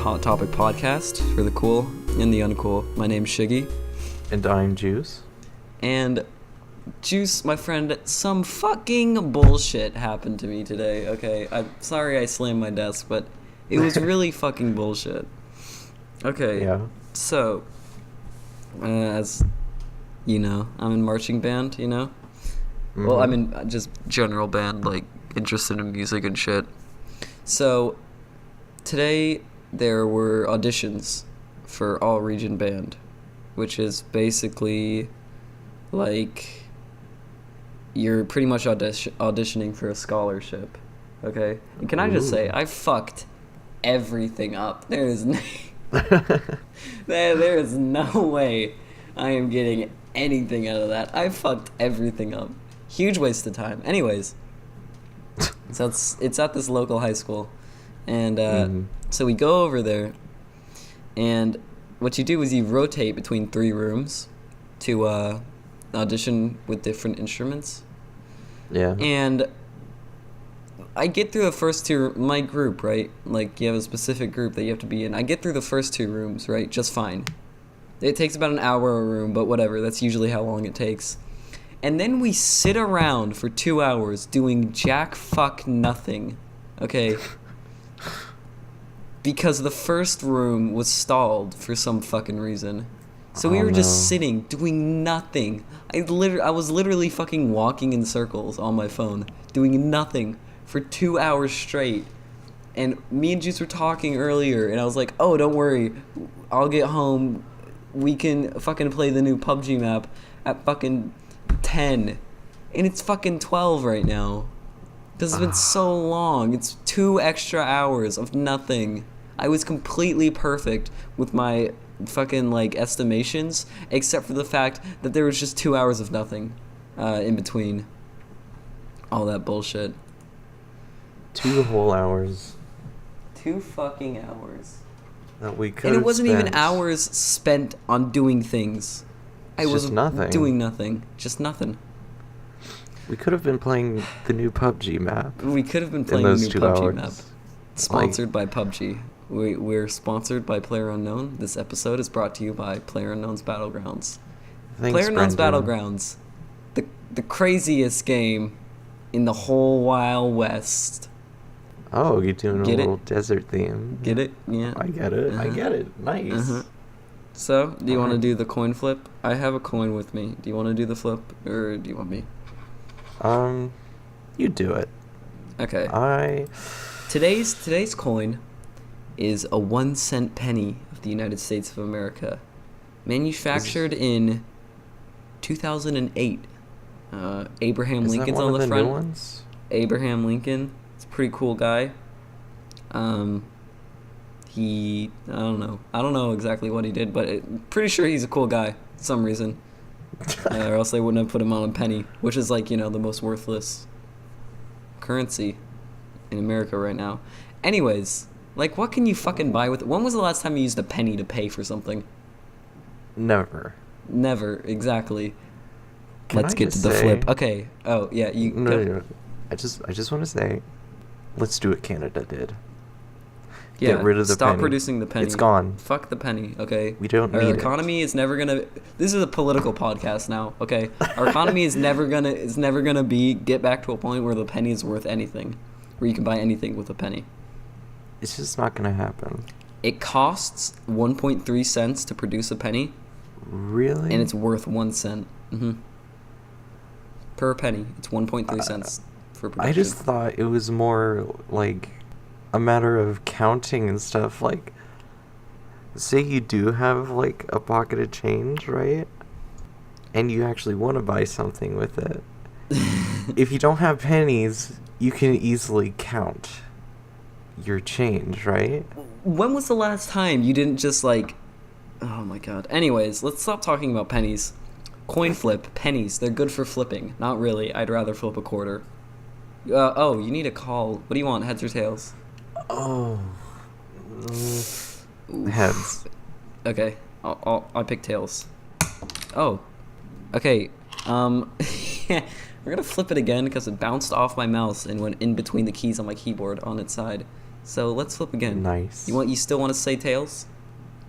Hot Topic podcast for the cool and the uncool. My name's Shiggy. And I'm Juice. And Juice, my friend, some fucking bullshit happened to me today, okay? I'm sorry I slammed my desk, but it was really fucking bullshit. Okay, Yeah. so, as you know, I'm in marching band, you know? Mm-hmm. Well, I'm in just general band, like, interested in music and shit. So, today there were auditions for all region band, which is basically like you're pretty much auditioning for a scholarship, okay? And can I just say, I fucked everything up. There is no there is no way I am getting anything out of that. I fucked everything up. Huge waste of time. Anyways, so it's at this local high school, and so we go over there, and what you do is you rotate between 3 rooms to audition with different instruments. Yeah. And I get through the first 2, my group, right? Like, you have a specific group that you have to be in. I get through the first 2 rooms, right? Just fine. It takes about an hour a room, but whatever. That's usually how long it takes. And then we sit around for 2 hours doing jack fuck nothing, okay? Because the first room was stalled for some fucking reason. So we were just sitting, doing nothing. I was literally fucking walking in circles on my phone, doing nothing for 2 hours straight. And me and Juice were talking earlier, and I was like, oh, don't worry, I'll get home. We can fucking play the new PUBG map at fucking 10. And it's fucking 12 right now. Because it's been so long. It's 2 extra hours of nothing. I was completely perfect with my fucking, like, estimations, except for the fact that there was just 2 hours of nothing in between all that bullshit. 2 whole hours. 2 fucking hours. That we could. And it wasn't even hours spent on doing things. I was nothing. Doing nothing. Just nothing. We could have been playing the new PUBG map. We could have been playing the new PUBG map. Sponsored by like, PUBG. We're sponsored by PlayerUnknown. This episode is brought to you by PlayerUnknown's Battlegrounds. Thanks, PlayerUnknown's Brendan. Battlegrounds. The craziest game in the whole Wild West. Oh, you're doing Get a it? little desert theme. Get it? Yeah. I get it. I get it. Nice. So, do you want to do the coin flip? I have a coin with me. Do you want to do the flip, or do you want me? You do it. Okay. Today's coin is a 1-cent penny of the United States of America, manufactured in 2008. Abraham Is Lincoln's that one on of the the front. new ones? Abraham Lincoln. It's a pretty cool guy. I don't know exactly what he did, but pretty sure he's a cool guy for some reason. Or else they wouldn't have put him on a penny, which is, like, you know, the most worthless currency in America right now. Anyways, like, what can you fucking buy with it? When was the last time you used a penny to pay for something? Never. Never, exactly. Can Let's I get to just the say- flip. Okay. Oh, yeah, you go. No. I just want to say, let's do what Canada did. Yeah, Get rid of the stop penny. producing the penny. It's gone. Fuck the penny, okay? We don't Our need it. economy is never gonna. This is a political podcast now, okay? Our economy is never gonna get back to a point where the penny is worth anything, where you can buy anything with a penny. It's just not gonna happen. It costs 1.3 cents to produce a penny, Really? and it's worth 1 cent. Per penny, it's 1.3 cents for production. I just thought it was more like a matter of counting and stuff. Like, say you do have like a pocket of change, right? And you actually want to buy something with it. If you don't have pennies, you can easily count your change, right? When was the last time you didn't just, like... Oh my god. Anyways, let's stop talking about pennies. Coin flip, pennies, they're good for flipping. Not really, I'd rather flip a quarter. You need a call. What do you want, heads or tails? Oh. Heads. Okay, I'll pick tails. Oh. Okay, we're gonna flip it again because it bounced off my mouse and went in between the keys on my keyboard on its side. So let's flip again. Nice. You still want to say tails?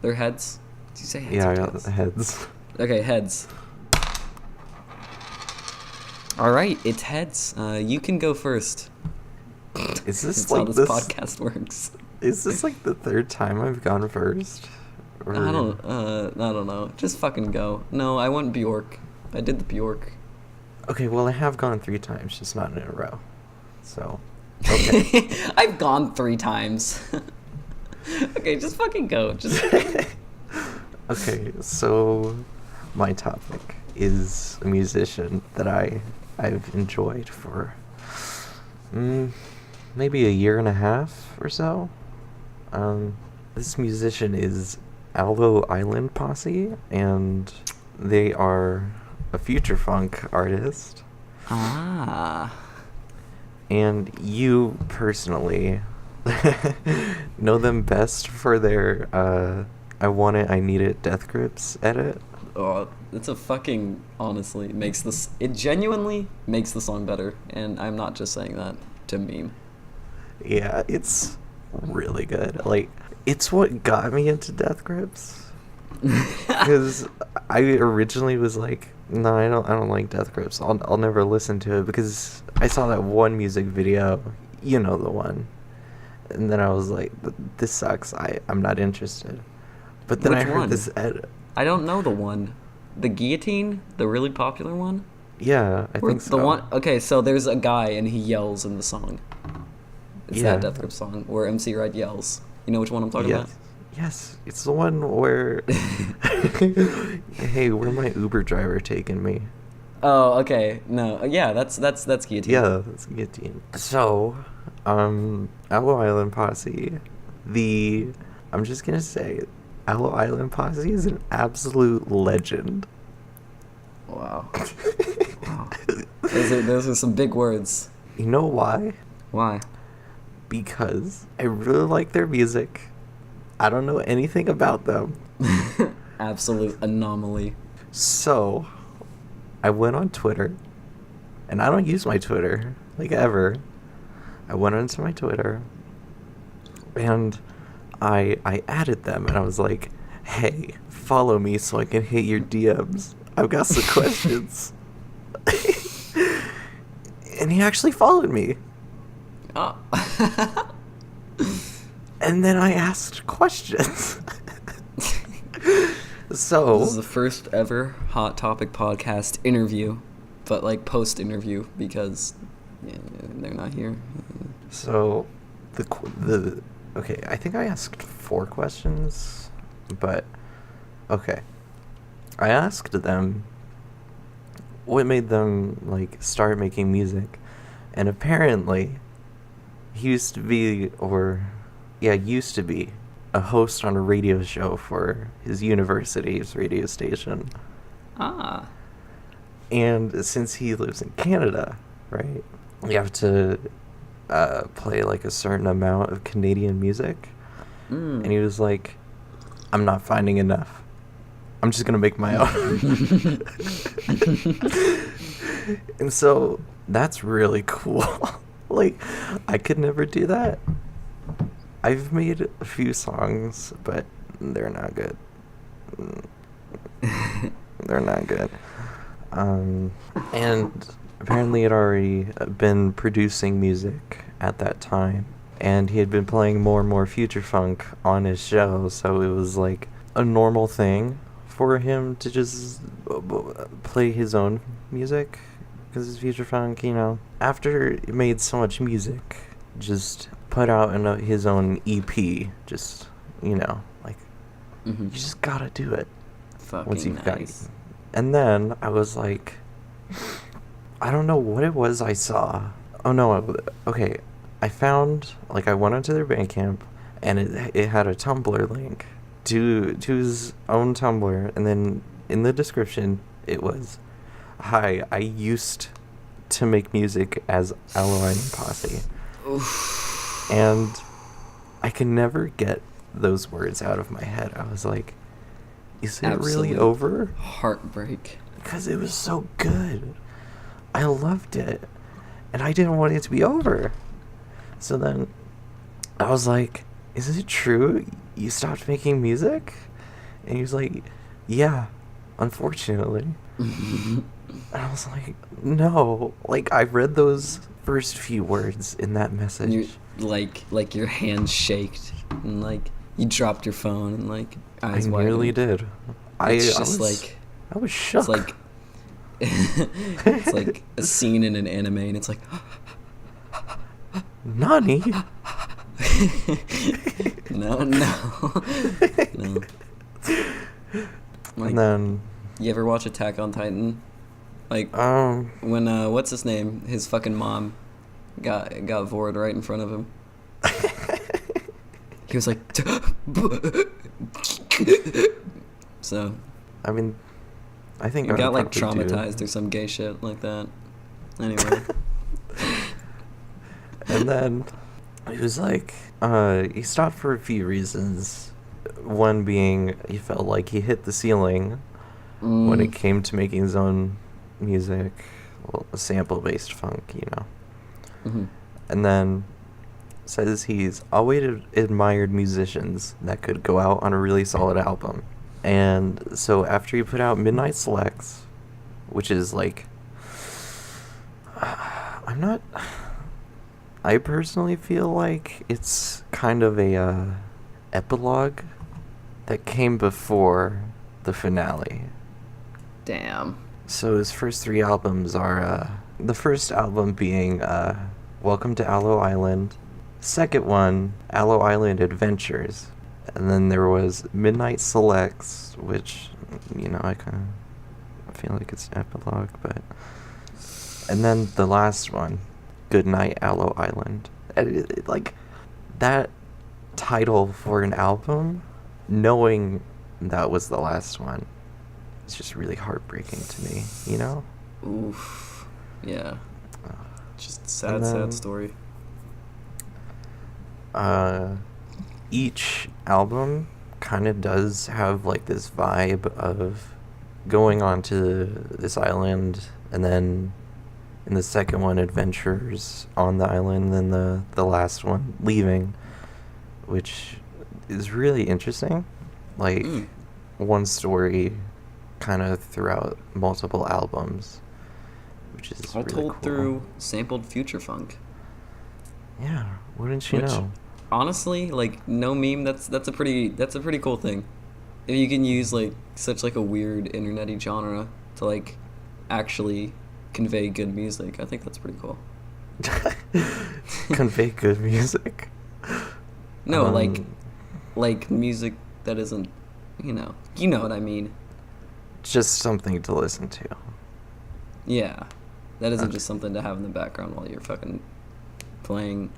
They're heads? Did you say heads Yeah, or I got tails? the heads. Okay, heads. Alright, it's heads. You can go first. Is this That's like how this podcast works. Is this like the third time I've gone first? Or... I don't know. Just fucking go. No, I went Bjork. I did the Bjork. Okay, well I have gone 3 times, just not in a row. So, okay. I've gone 3 times. Okay, just fucking go. Just. Okay, so my topic is a musician that I've enjoyed for maybe a year and a half or so. This musician is Aloe Island Posse, and they are a future funk artist. Ah. And you personally know them best for their I Want It, I Need It Death Grips edit. Oh, it's a fucking, honestly, it genuinely makes the song better, and I'm not just saying that to meme. Yeah, it's really good. Like, it's what got me into Death Grips. Because I originally was like, no, I don't like Death Grips. I'll never listen to it because I saw that one music video, you know the one. And then I was like, this sucks. I'm not interested. But then Which I heard one? this edit. I don't know the one. The guillotine? The really popular one? Yeah, I think so. The one. Okay, so there's a guy and he yells in the song. It's Yeah. that Death Grip song where MC Red yells. You know which one I'm talking about? Yes, it's the one where, hey, where my Uber driver taking me? Oh, okay. No, yeah, that's guillotine. Yeah, that's guillotine. So, Aloe Island Posse, I'm just gonna say, Aloe Island Posse is an absolute legend. Wow. Wow. Those are some big words. You know why? Why? Because I really like their music. I don't know anything about them. Absolute anomaly. So, I went on Twitter, and I don't use my Twitter, like, ever. I went onto my Twitter, and I added them, and I was like, hey, follow me so I can hit your DMs. I've got some questions. And he actually followed me. Oh. And then I asked questions. So This is the first ever Hot Topic podcast interview, but like post-interview because they're not here. So okay, I think I asked 4 questions, but okay. I asked them what made them like start making music, and apparently he used to be a host on a radio show for his university's radio station. Ah. And since he lives in Canada, right, you have to play like a certain amount of Canadian music. And he was like, I'm not finding enough. I'm just gonna make my own. And so that's really cool. Like, I could never do that. I've made a few songs, but they're not good. They're not good. And apparently had already been producing music at that time, and he had been playing more and more future funk on his show, so it was like a normal thing for him to just play his own music, because it's future funk, you know. After he made so much music, just put out his own EP, just, you know, like, you just gotta do it. Fucking once you've nice. got. And then I was like, I don't know what it was I saw. Oh no, okay. I found, like, I went onto their Bandcamp, and it had a Tumblr link to his own Tumblr, and then in the description it was, hi, I used to make music as Aloe Island Posse. Oof. And I can never get those words out of my head. I was like, is it really over? Heartbreak. Because it was so good. I loved it. And I didn't want it to be over. So then I was like, is it true you stopped making music? And he was like, yeah, unfortunately. And I was like, no. Like, I read those first few words in that message. You're like your hands shaked and like you dropped your phone and like eyes I wide. nearly did. It's just like I was shook. it's like it's like a scene in an anime and it's like Nani? no. Like, And then you ever watch Attack on Titan? Like when what's his name? His fucking mom got vored right in front of him. He was like so I mean, I think he I got would like probably traumatized or some gay shit like that. Anyway. And then he was like, he stopped for a few reasons. One being he felt like he hit the ceiling when it came to making his own music, well, sample-based funk, you know. Mm-hmm. And then says he's always admired musicians that could go out on a really solid album. And so after he put out Midnight Selects, which is like, I personally feel like it's kind of a epilogue that came before the finale. Damn. So his first 3 albums are, the first album being Welcome to Aloe Island, second one, Aloe Island Adventures, and then there was Midnight Selects, which, you know, I feel like it's an epilogue, but... And then the last one, Goodnight Aloe Island. Like, that title for an album, knowing that was the last one, it's just really heartbreaking to me, you know? Oof. Yeah. Just And then, sad story. Each album kind of does have like this vibe of going onto this island, and then in the second one, adventures on the island, and then the last one, leaving, which is really interesting. Like, one story kind of throughout multiple albums, which is all really told cool. through sampled future funk. Yeah, wouldn't you know? Honestly, like, no meme, that's a pretty cool thing. If you can use like such like a weird internety genre to like actually convey good music, I think that's pretty cool. Convey good music. No, like music that isn't, you know what I mean. Just something to listen to. Yeah, that isn't just something to have in the background while you're fucking playing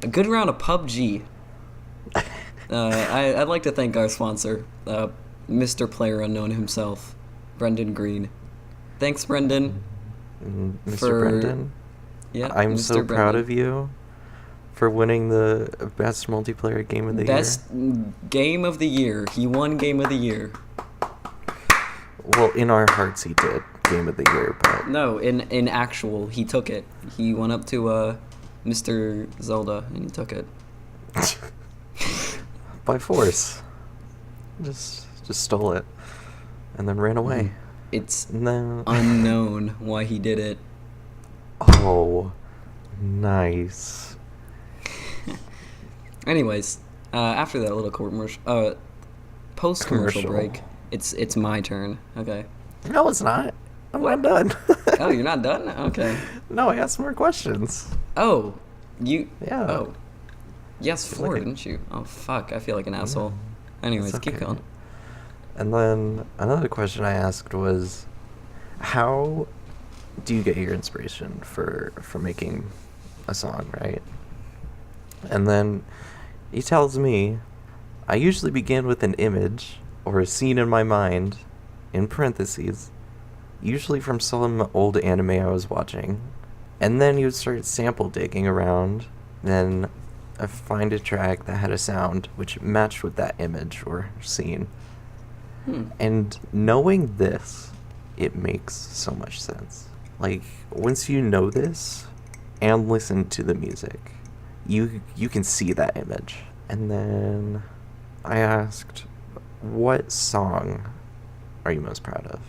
a good round of PUBG. I'd like to thank our sponsor, Mr. Player Unknown himself, Brendan Green. Thanks, Brendan. Mr. Brendan? Yeah, I'm Mr. so Brendan. proud of you for winning the best multiplayer game of the Best game of the year. He won game of the year. Well, in our hearts he did game of the year, but... No, in actual, he took it. He went up to Mr. Zelda and he took it. By force. Just stole it. And then ran away. It's No. unknown why he did it. Oh, nice. Anyways, after that little post-commercial Commercial. break, it's my turn. Okay. No, it's not. I'm not done. Oh, you're not done? Okay. No, I asked more questions. Oh, you... Yeah. Oh. Yes, Feel 4, like didn't you? Oh, fuck. I feel like an asshole. Anyways, It's keep okay. going. And then another question I asked was, how do you get your inspiration for making a song, right? And then he tells me, I usually begin with an image or a scene in my mind, in parentheses, usually from some old anime I was watching. And then he would start sample digging around, then I find a track that had a sound which matched with that image or scene. And knowing this, it makes so much sense. Like, once you know this and listen to the music, you can see that image. And then I asked, what song are you most proud of?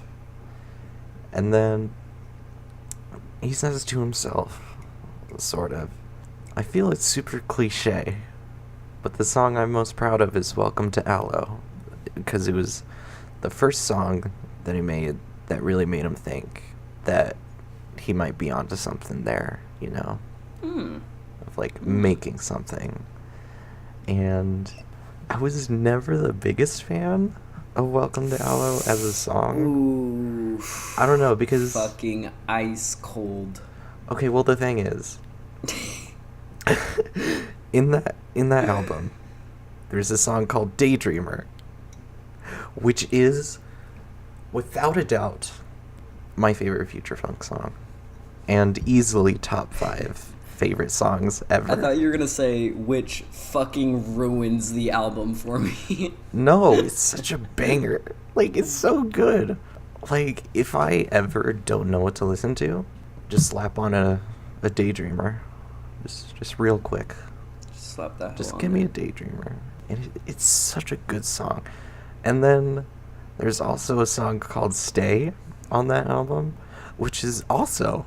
And then he says to himself, sort of, I feel it's super cliche, but the song I'm most proud of is Welcome to Aloe, because it was the first song that he made that really made him think that he might be onto something there, you know? Of like making something. And I was never the biggest fan of Welcome to Aloe as a song. Ooh. I don't know, because... Fucking ice cold. Okay, well, the thing is... in that album, there's a song called Daydreamer, which is, without a doubt, my favorite Future Funk song. And easily top 5 favorite songs ever. I thought you were gonna say which fucking ruins the album for me. No, it's such a banger. Like, it's so good. Like, if I ever don't know what to listen to, just slap on a Daydreamer. Just real quick. Just slap that. Just give me a Daydreamer. And it's such a good song. And then there's also a song called Stay on that album, which is also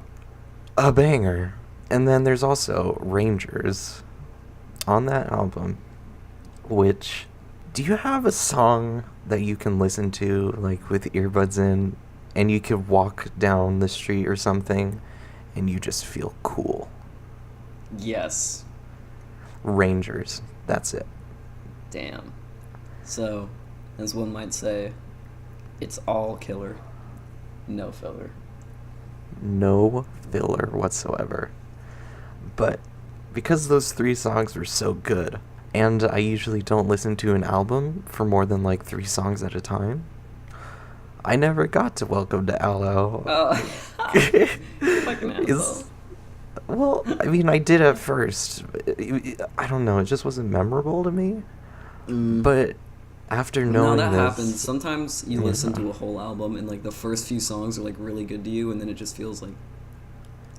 a banger. And then there's also Rangers on that album, which... Do you have a song that you can listen to, like, with earbuds in, and you can walk down the street or something, and you just feel cool? Yes. Rangers. That's it. Damn. So, as one might say, it's all killer, no filler. No filler whatsoever. But because those 3 songs were so good, and I usually don't listen to an album for more than like 3 songs at a time, I never got to Welcome to Aloe. Oh. Fucking asshole. Well, I mean, I did at first. I don't know, it just wasn't memorable to me. But after knowing that this... happens. Sometimes you listen to a whole album and like the first few songs are like really good to you, and then it just feels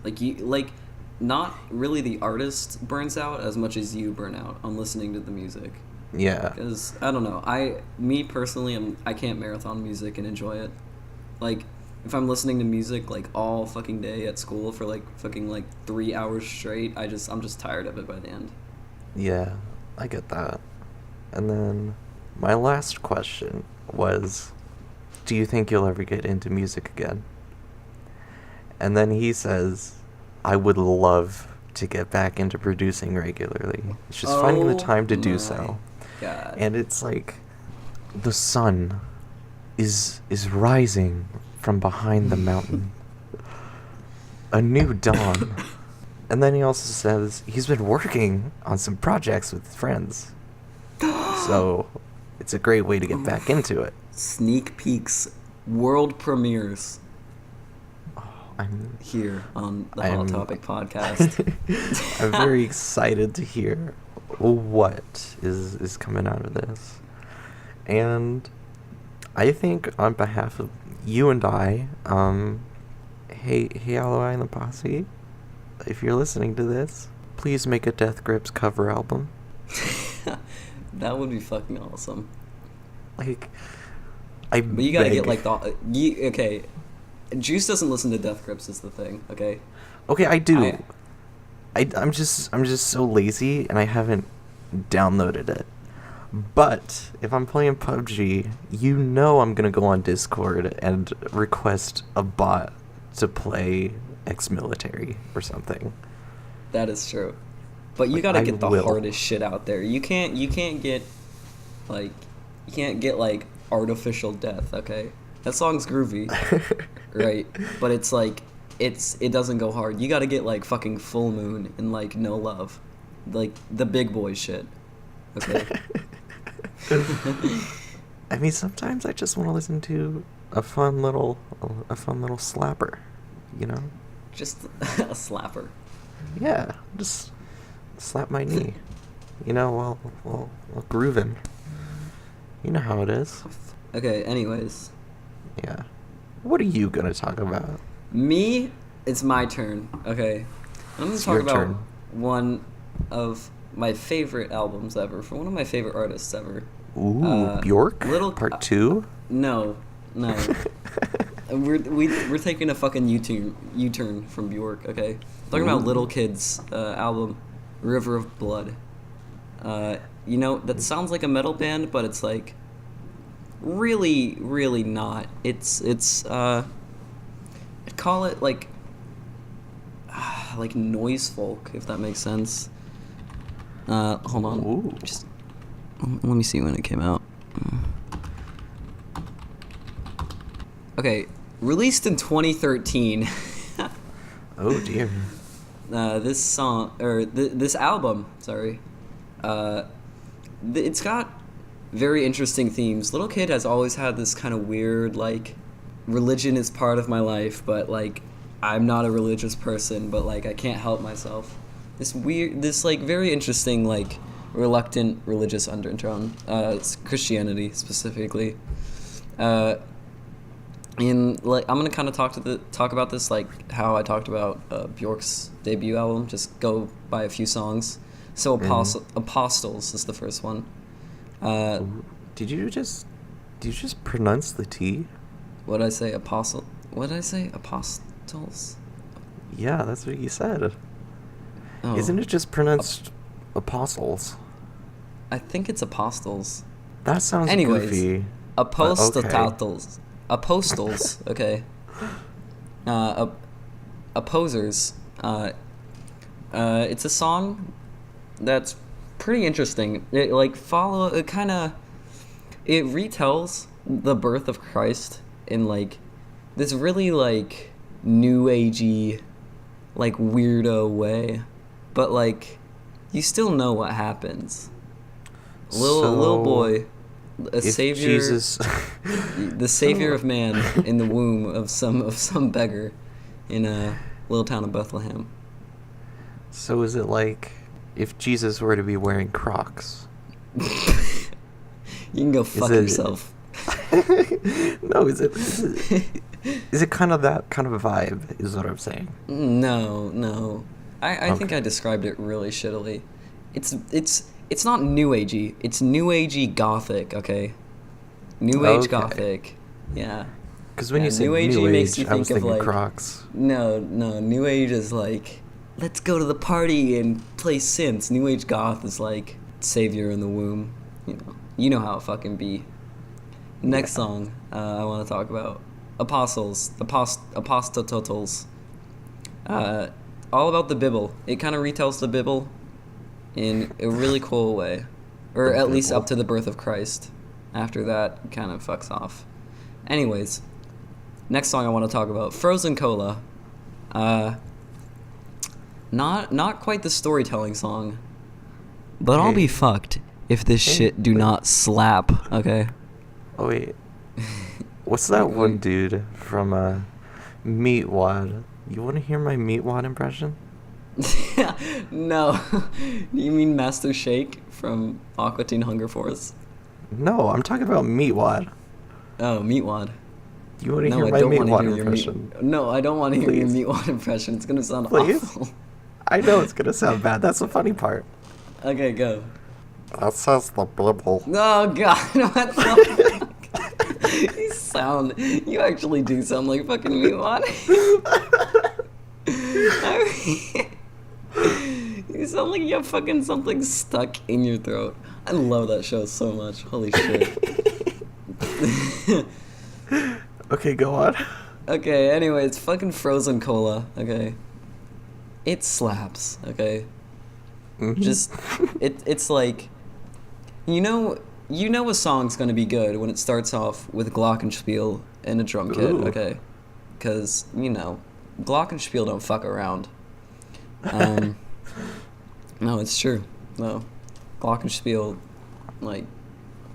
like not really the artist burns out as much as you burn out on listening to the music. Yeah. Because I don't know, me personally, I can't marathon music and enjoy it. Like, if I'm listening to music like all fucking day at school for like fucking like 3 hours straight, I'm just tired of it by the end. Yeah, I get that. And then my last question was, do you think you'll ever get into music again? And then he says, I would love to get back into producing regularly. It's just finding the time to do so. God. And it's like the sun is rising from behind the mountain. A new dawn. And then he also says he's been working on some projects with friends. So it's a great way to get back into it. Sneak peeks, world premieres. I'm here on the Hot Topic podcast. I'm very excited to hear what is coming out of this. And I think on behalf of you and I, hey Aloe and the Posse, if you're listening to this, please make a Death Grips cover album. That would be fucking awesome. Like, but you gotta get like okay. Juice doesn't listen to Death Grips is the thing, okay? Okay, I do. I'm just so lazy and I haven't downloaded it. But if I'm playing PUBG, you know I'm gonna go on Discord and request a bot to play ex-military or something. That is true. But you gotta get the hardest shit out there. You can't get like artificial death, okay? That song's groovy, right? But it's like, it doesn't go hard. You gotta get like fucking Full Moon and like No Love, like the big boy shit, okay? I mean, sometimes I just want to listen to a fun little slapper, you know? Just a slapper. Yeah, just slap my knee, you know, while grooving. You know how it is. Okay, anyways. Yeah. What are you gonna talk about? Me? It's my turn. Okay. I'm gonna talk about one of my favorite albums ever from one of my favorite artists ever. Ooh, Bjork? Part 2? No. We're taking a fucking U-turn from Bjork, okay? Talking about Little Kid's album, River of Blood. That sounds like a metal band, but it's like really, really not. It's I'd call it like noise folk, if that makes sense. Hold on. Ooh. Just let me see when it came out. Okay, released in 2013. Oh dear. This album, sorry. It's got very interesting themes. Little Kid has always had this kind of weird, like, religion is part of my life, but, like, I'm not a religious person, but, like, I can't help myself. This very interesting, like, reluctant religious undertone. It's Christianity, specifically. I'm gonna kind of talk about this like how I talked about Bjork's debut album. Just go by a few songs. So Apostles is the first one. Did you just pronounce the T? What did I say? Apostle? What did I say? Apostles? Yeah, that's what you said. Oh. Isn't it just pronounced apostles? I think it's apostles. That sounds goofy. Apostles. Apostles. Okay. Opposers. It's a song that's pretty interesting. It retells the birth of Christ in like this really like new agey, like weirdo way, but like you still know what happens. Little boy, a savior, Jesus, the savior of man in the womb of some beggar in a little town of Bethlehem. So is it like if Jesus were to be wearing Crocs? You can go fuck yourself. No, is it kind of that kind of vibe? Is what I'm saying. No. I think I described it really shittily. It's not new agey. It's new agey gothic. Okay, new age gothic. Yeah. Because when you say new age, makes you I was think of thinking like Crocs. No. New age is like let's go to the party and play synths. New age goth is like savior in the womb. You know how it fucking be. Next song I want to talk about Apostles, Apostles. All about the Bible. It kind of retells the Bible in a really cool way, or at least up to the birth of Christ. After that, kind of fucks off. Anyways, next song I want to talk about, Frozen Cola. Not quite the storytelling song, but I'll be fucked if this shit do not slap. Okay. Oh wait, what's that one dude from Meatwad? You want to hear my Meatwad impression? No. You mean Master Shake from Aqua Teen Hunger Force? No, I'm talking about Meatwad. Oh, Meatwad. You want to hear my Meatwad impression? No, I don't want to hear your Meatwad impression. It's gonna sound awful. I know it's gonna sound bad. That's the funny part. Okay, go. That says the Bible. Oh God, what the fuck? You actually do sound like fucking Meatwad. You sound like you have fucking something stuck in your throat. I love that show so much. Holy shit. Okay, go on. Okay, anyway, it's fucking Frozen Cola, okay? It slaps, okay? Mm-hmm. Just, it's like, you know a song's gonna be good when it starts off with glockenspiel and a drum kit, okay? Because, glockenspiel don't fuck around. No, it's true. No. Glockenspiel, like,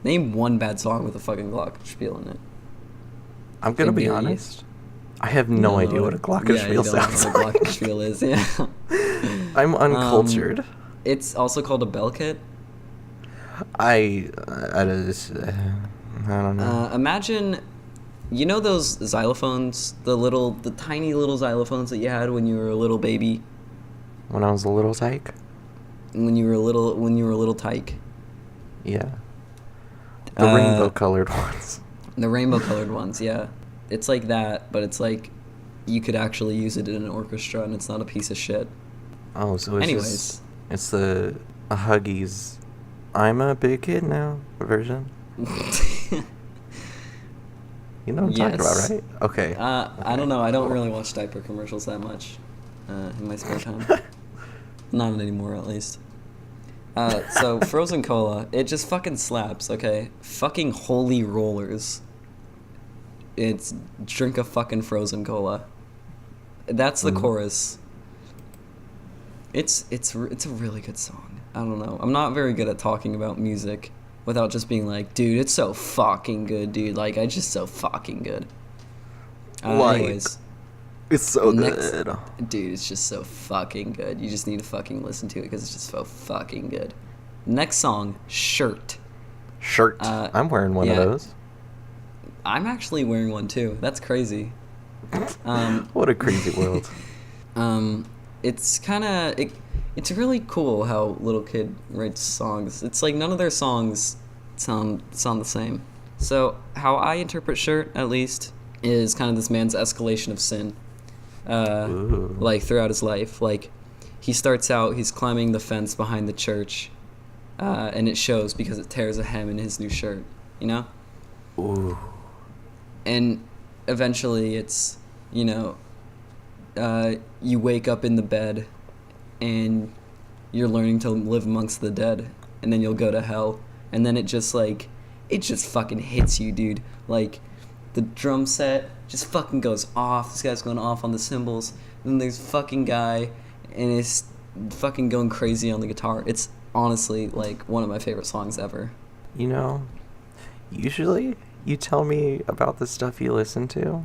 name one bad song with a fucking glockenspiel in it. I'm gonna be honest. I have no idea what a glockenspiel sounds like. Know what a glockenspiel is, yeah. I'm uncultured. It's also called a bell kit. I don't know. Imagine, those xylophones, the tiny little xylophones that you had when you were a little baby? When I was a little tyke? when you were a little tyke. Yeah. The rainbow colored ones. The rainbow colored ones, yeah. It's like that, but it's like you could actually use it in an orchestra and it's not a piece of shit. Oh, so it's Anyways. it's the a Huggies I'm a big kid now version. You know what I'm talking about, right? Okay. I don't know. I don't really watch diaper commercials that much in my spare time. Not anymore, at least. So, Frozen Cola, it just fucking slaps, okay? Fucking holy rollers. It's drink a fucking Frozen Cola. That's the chorus. It's a really good song. I don't know. I'm not very good at talking about music without just being like, dude, it's so fucking good, dude. Like, it's just so fucking good. Anyways. It's so good. Dude, it's just so fucking good. You just need to fucking listen to it because it's just so fucking good. Next song, Shirt. Shirt. I'm wearing one of those. I'm actually wearing one too. That's crazy. What a crazy world. It's kind of... It's really cool how Little Kid writes songs. It's like none of their songs sound the same. So how I interpret Shirt, at least, is kind of this man's escalation of sin. Like throughout his life. Like he starts out, he's climbing the fence behind the church, and it shows because it tears a hem in his new shirt, you know? Ooh. And eventually it's, you know, you wake up in the bed and you're learning to live amongst the dead, and then you'll go to hell, and then it just fucking hits you, dude. Like, the drum set just fucking goes off. This guy's going off on the cymbals, and then there's fucking guy, and it's fucking going crazy on the guitar. It's honestly, like, one of my favorite songs ever. You know, usually you tell me about the stuff you listen to,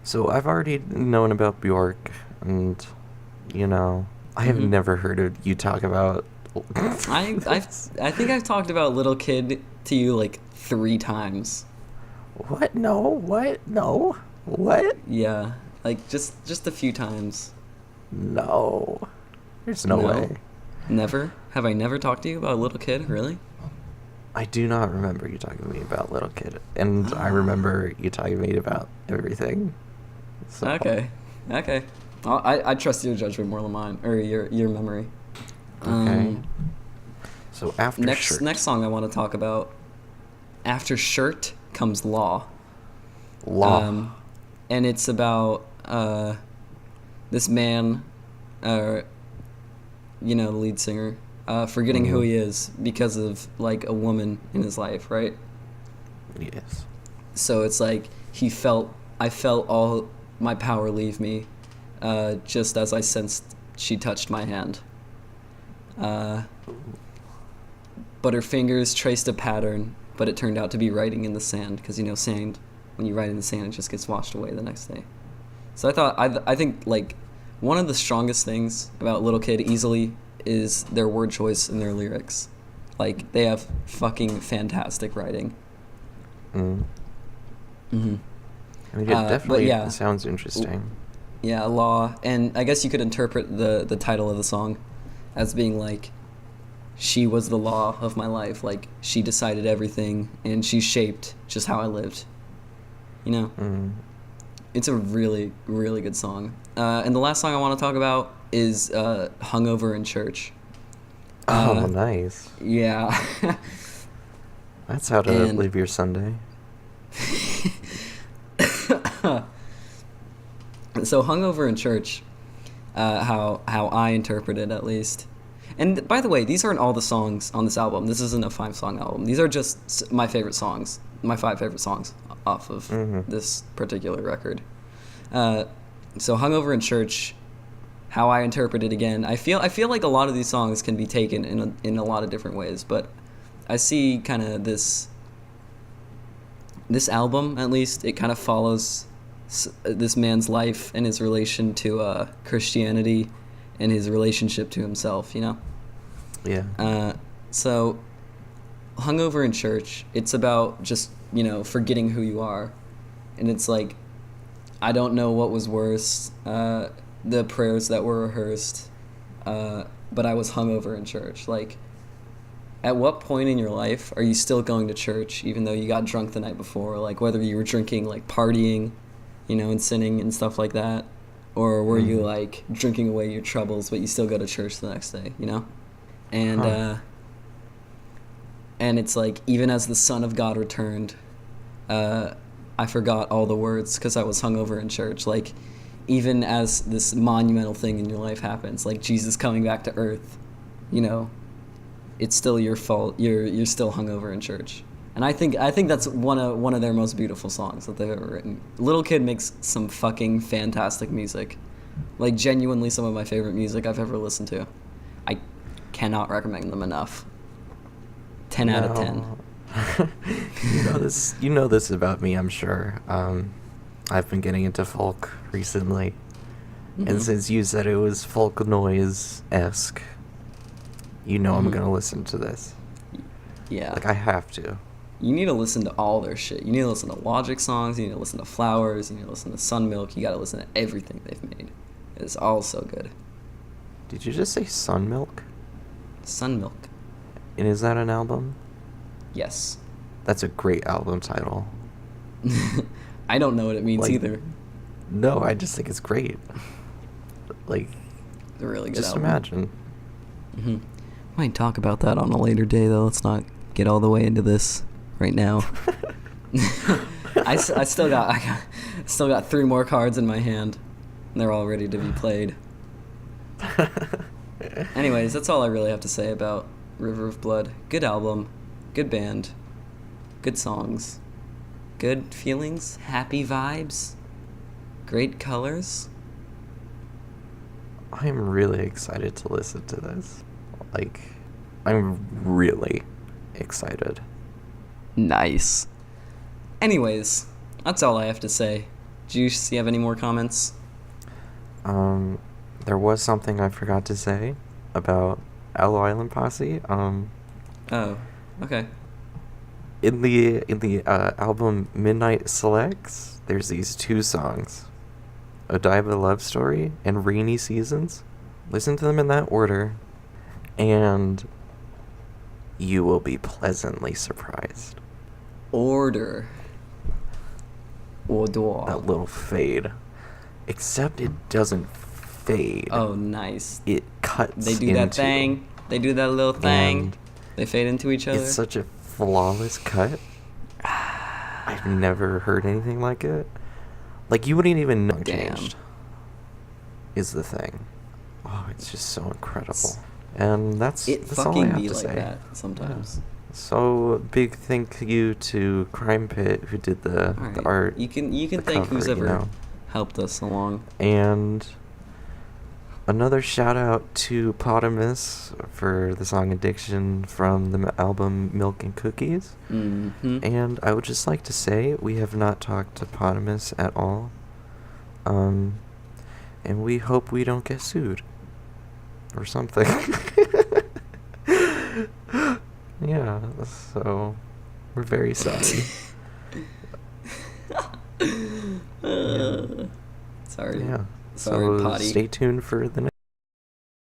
so I've already known about Bjork, and, you know, I have never heard of you talk about... I think I've talked about Little Kid to you, like, 3 times. What? No. What? No. What? Yeah, like, just a few times. No. There's no way. Never? Have I never talked to you about Little Kid? Really? I do not remember you talking to me about Little Kid, and I remember you talking to me about everything. So. Okay. I trust your judgment more than mine, or your memory. Okay. So after Shirt. Next song I want to talk about. After Shirt comes Law. Law. And it's about this man, you know, the lead singer, forgetting who he is because of, like, a woman in his life, right? Yes. So it's like I felt all my power leave me, just as I sensed she touched my hand. But her fingers traced a pattern, but it turned out to be writing in the sand, because, you know, sand, when you write in the sand, it just gets washed away the next day. So I think, like, one of the strongest things about Little Kid easily is their word choice and their lyrics. Like, they have fucking fantastic writing. I mean, it definitely sounds interesting. Yeah, Law. And I guess you could interpret the title of the song as being like, she was the law of my life. Like, she decided everything, and she shaped just how I lived. You know? It's a really, really good song. And the last song I want to talk about is Hungover in Church. Oh, nice. Yeah. That's how to live your Sunday. So Hungover in Church, how I interpret it, at least. And by the way, these aren't all the songs on this album. This isn't a 5-song album. These are just my favorite songs, my 5 favorite songs off of this particular record. So Hungover in Church, how I interpret it again. I feel like a lot of these songs can be taken in a lot of different ways, but I see kind of this album, at least, it kind of follows this man's life and his relation to Christianity and his relationship to himself, you know? Yeah. So Hungover in Church, it's about just, you know, forgetting who you are. And it's like, I don't know what was worse, the prayers that were rehearsed, but I was hungover in church. Like, at what point in your life are you still going to church even though you got drunk the night before? Like, whether you were drinking, like partying, and sinning and stuff like that, or were you like drinking away your troubles but you still go to church the next day, And and it's like, even as the Son of God returned, I forgot all the words because I was hungover in church. Like, even as this monumental thing in your life happens, like Jesus coming back to earth, it's still your fault. You're still hungover in church. And I think that's one of their most beautiful songs that they've ever written. Little Kid makes some fucking fantastic music. Like, genuinely some of my favorite music I've ever listened to. I cannot recommend them enough. 10 out of 10. You know this about me, I'm sure. I've been getting into folk recently. And since you said it was folk noise-esque, I'm gonna listen to this. Yeah. Like, I have to. You need to listen to all their shit. You need to listen to Logic songs, you need to listen to Flowers, you need to listen to Sun Milk, you gotta listen to everything they've made. It's all so good. Did you just say Sun Milk? Sun Milk. And is that an album? Yes. That's a great album title. I don't know what it means either. No, I just think it's great. Like, It's a really good just album. imagine. Might talk about that on a later day, though. Let's not get all the way into this right now. I still got 3 more cards in my hand, and they're all ready to be played. Anyways, that's all I really have to say about River of Blood. Good album, good band, good songs, good feelings, happy vibes, great colors. I'm really excited to listen to this. Like, I'm really excited. Nice. Anyways, that's all I have to say. Juice, you have any more comments? There was something I forgot to say about Aloe Island Posse. Oh, okay. In the album Midnight Selects, there's these 2 songs, Odaiba Love Story and Rainy Seasons. Listen to them in that order, and you will be pleasantly surprised. Order. That little fade. Except it doesn't fade. Oh, nice. It cuts They do that into, thing. They do that little thing. and They fade into each other. it's such a flawless cut. I've never heard anything like it. Like, you wouldn't even know changed. Is the thing. Oh, it's just so incredible. And that's all I fucking have be to like say. that sometimes. So, big thank you to Crime Pit, who did the art. You can the thank cover, who's ever helped us along. And another shout out to Potamus for the song Addiction from the album Milk and Cookies. And I would just like to say, we have not talked to Potamus at all. And we hope we don't get sued. Or something. Yeah, so we're very sorry. Sorry. Yeah. Sorry, so Potty. stay tuned for the next